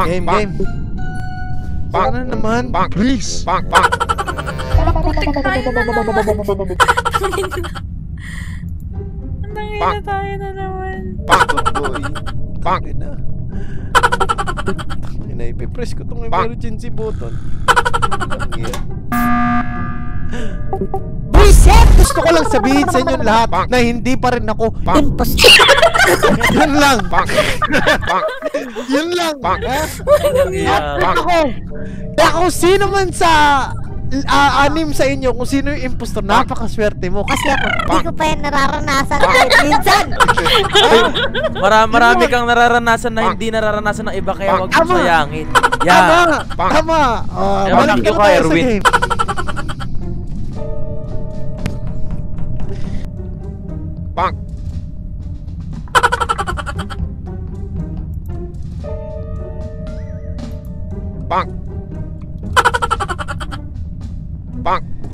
Game. Sana naman. Please. Putik tayo na naman. Nangina tayo na naman. Ipipress ko itong emergency button. Buisit! Gusto ko lang sabihin sa inyong lahat na hindi pa rin ako impostor. Yun lang. Yun lang. Kaya kung sino man sa anim sa inyo, kung sino yung impostor, napakaswerte mo. Kasi ako, hindi ko pa yan nararanasan minsan. Marami kang nararanasan na hindi nararanasan ng iba, kaya wag mo sayangin. Tama. Balik ko kay Erwin.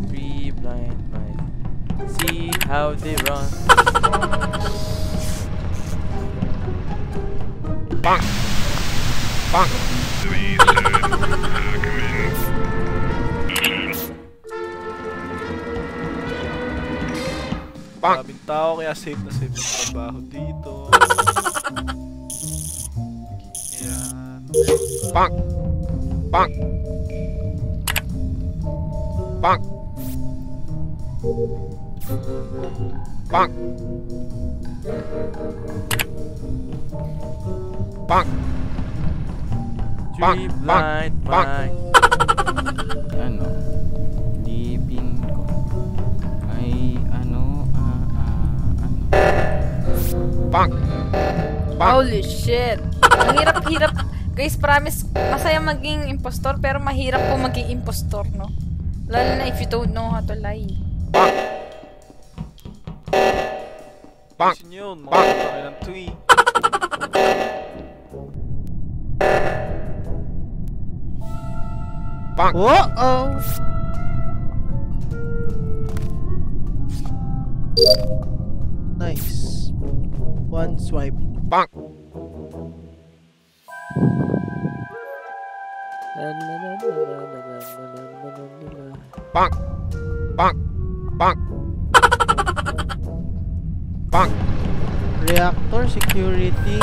Three blind mice, see how they run. Maraming tao kaya safe na safe ang trabaho dito. Yan. Three blind mice. Ano? Lipin ko. Ay, ano? Holy shit. Ang hirap-hirap. Guys, promise, masaya maging impostor, pero mahirap po maging impostor, no? Lalo na if you don't know how to lie. Ayusin yun, mga tayo ng tweet. Uh-oh. Nice. One swipe. Reactor security.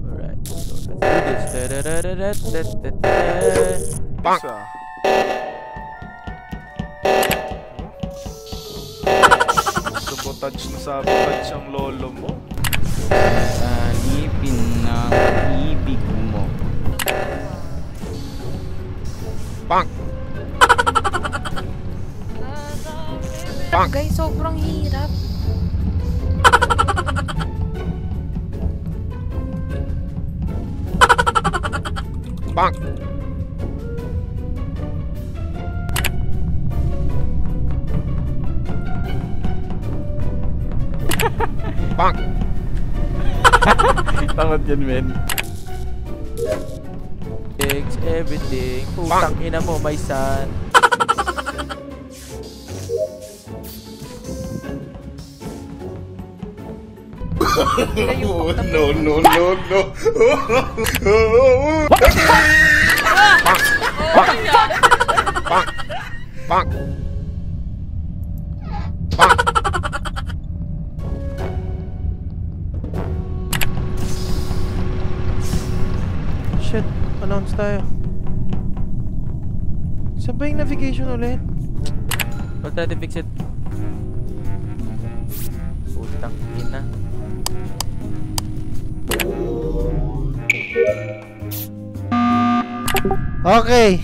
Alright, so let's do this. Isa. Sabotage na sabotage ang lolo mo. Lipin ng ibig mo. Guys, sobrang hirap. Tangot yan, men. Takes everything. Putang ina mo, my son. No. Shit, announce tayo. Saan ba yung navigation ulit? Huwag tayo fix it. Putang ina. Okay.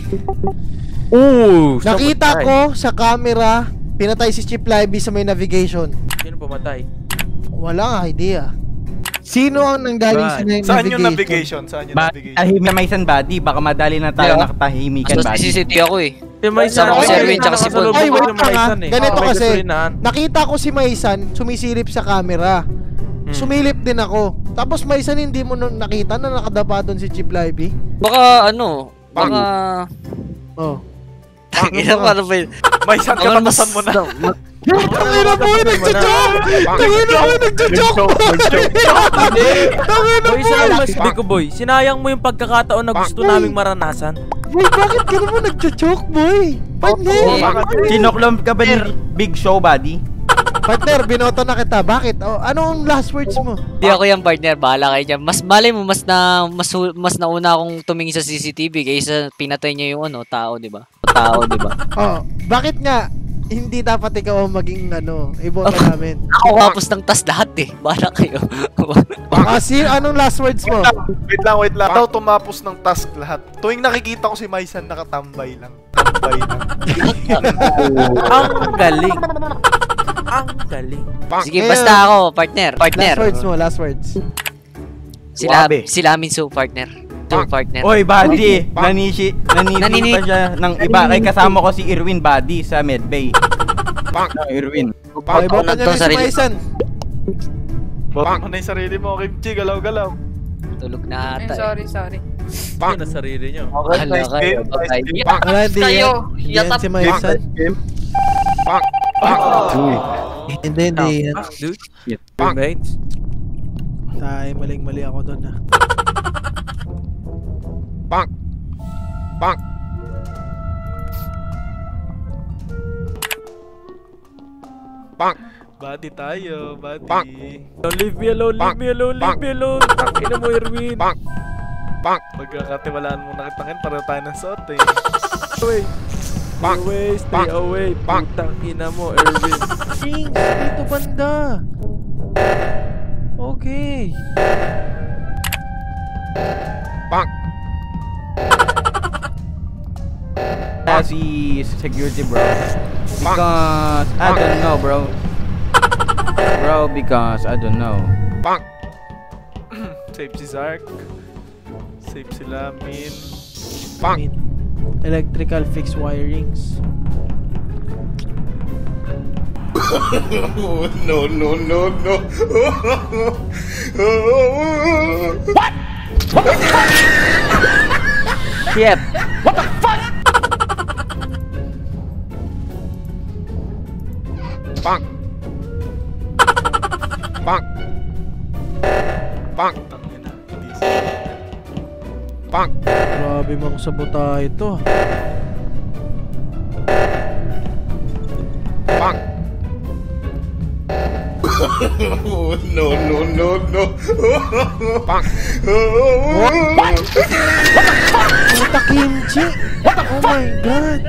Nakita ko sa camera, pinatay si Chip Libby sa may navigation. Sino pumatay? Walang idea. Sino ang nanggaling sa navigation? Saan yung navigation? Saan yung navigation? Tahimik na may isang body. Baka madali na tayo nakatahimikan Mas body. CCTV ako eh. Si Maisan. Sama ko si Erwin tsaka si Paul. Ay, wait ka. Ganito kasi, nakita ko si Maisan sumisilip sa camera. Sumilip din ako. Tapos Maisan, hindi mo nakita na nakadapa doon si Chip Libby? Baka ano, baka... Oh. Tangina mo, ano ba yun? May isang katapasan mo na. Tangina mo, nagjo-joke! Tangina mo, nagjo-joke! Tangina Boy, mo! isa lang masabi ko, boy. Sinayang mo yung pagkakataon na gusto naming maranasan. Boy, bakit ka naman nagjo-joke, boy? Partner! Sinuklom ka ba ni Big Show, buddy? Partner, binoto na kita. Bakit? Oh, ano ang last words mo? Hindi ako yung partner, bahala kayo dyan. Mas malay mo, mas nauna akong tumingin sa CCTV kaysa pinatay niya yung tao, di ba? Oh, bakit nga hindi dapat ikaw ang maging iboto namin? Ako kapos ng tas lahat eh. Bahala kayo. Kasi anong last words mo? Wait lang. Daw tumapos ng task lahat. Tuwing nakikita ko si Maisan, nakatambay lang. Tambay lang. Ang galing. Ang galing. Sige, basta ako, partner. Last words mo, last words. Sila Minso, partner. Partner. Oy, buddy. Nanisita siya ng iba. Kay kasama ko si Irwin, buddy, sa Medbay. Irwin. Okay, boto niya na si Maisan. Boto mo na yung sarili mo, Kimchi. Galaw-galaw. Tulog na ata. Sorry. Yun ang sarili nyo. Hala kayo. Wala, hindi yan si Maisan. Hindi yan. Dude. Roommates. Tay, maling-mali ako doon ha. Buddy tayo, buddy. Don't leave me alone. Takina mo, Irwin. Magkakatiwalaan mo na kitangin para tayo ng suot eh. Stay away. Putang ina mo, Irwin. Ching, dito banda. Okay. Si security, bro. Because I don't know, bro. Because I don't know. Save si Zark. Save sila, Min. Electrical fixed wirings. No. What? Shit. What the fuck? Grabe mang sabota ito. No. What? Puta Kimchi! Oh my god!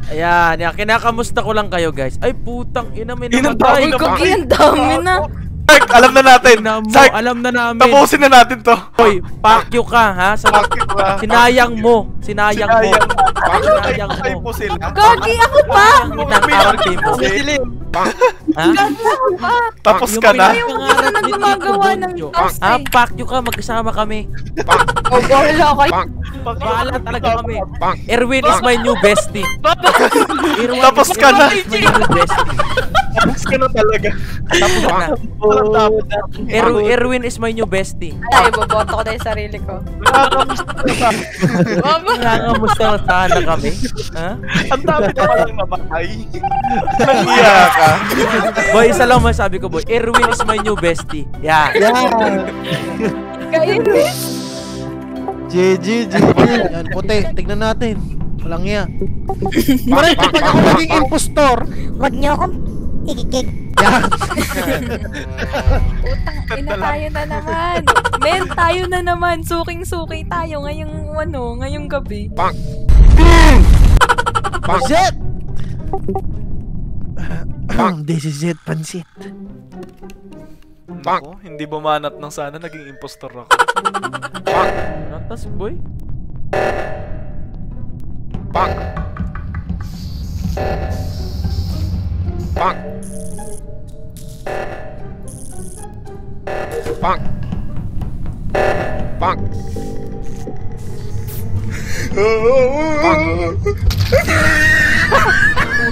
Ayan, kinakamusta ko lang kayo, guys. Ay, putang ina, may Inang namatay. Uy, Gogi, ang dami na. Zark, alam na natin. Zark, Alam na namin. tapusin na natin to. Hoy, pakyo ka, ha? Sinayang mo. Sinayang mo. Ay po sila. Gogi, ako pa! Inang-arte mo. Ha? Tapos ka na. Yung isa na gumagawa ng task Ha? eh. Pakyo ka, magkasama kami. Oh, wala kayo. Bahala talaga kami. Erwin is my new bestie. Erwin Tapos is ka na. my new bestie. Tapos ka na talaga. Tapos na. Walang tapos. Erwin is my new bestie. Ay, boboto ko na yung sarili ko. Nangangamusta na sana kami. Ha? Ang dami na palang namatay. Nangiya ka. Boy, isa lang masabi ko, boy. Erwin is my new bestie. Yeah. Kayo rin. GG. Yan, puti. Tignan natin. Walang iya. Pare, pag ako naging impostor, Wag niyo akong ikikik. yan. Putang ina, tayo na naman. Men, tayo na naman. Suking-suki tayo ngayong gabi. Pansit! This is it, pansit. Nako, hindi bumanat ng sana, naging impostor ako. Natas, boy.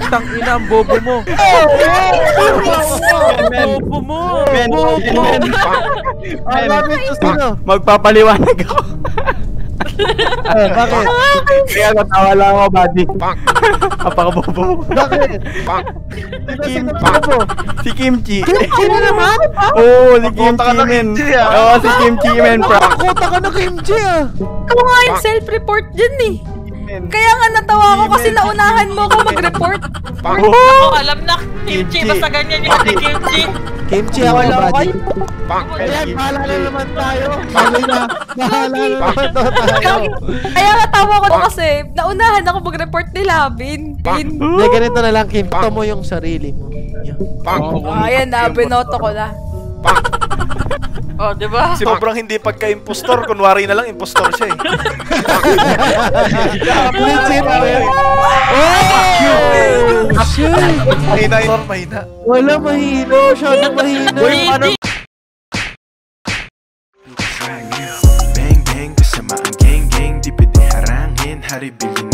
Putang ina, ang bobo mo. Bobo mo. Bakit to sino? Magpapaliwanag ako. Bakit? Kaya natawa lang ako, buddy. Apakabobo mo. Bakit? Sino bobo? Si Kimchi. Sino naman? Oo, si Magkota ka Kimchi, ng men. Kimchi, ah. Oo, si Kimchi, men. Nakakota ka na Kimchi ah. Ako nga yung self-report dyan eh. Kaya nga natawa ako kasi naunahan mo ako mag-report. Oo. Alam na, Kimchi, basta ganyan yung si Kimchi. Kimchi ako buddy. Ayan, bahala na naman tayo. Bahala na naman tayo. Kaya nga tawa ko na kasi naunahan ako mag-report ni Labin. Hindi, ganito na lang Kim. Ito mo yung sarili mo. Yan. Ayan na, binoto ko na. Oh, di ba? Sobrang hindi pagka-impostor. Kunwari na lang, impostor siya eh. Legit. Oh! Shit! Mahina, mahina. Wala mahina. Masyadong mahina. Bang bang, kasama ang gang gang. Di pwede harangin, hari bilhin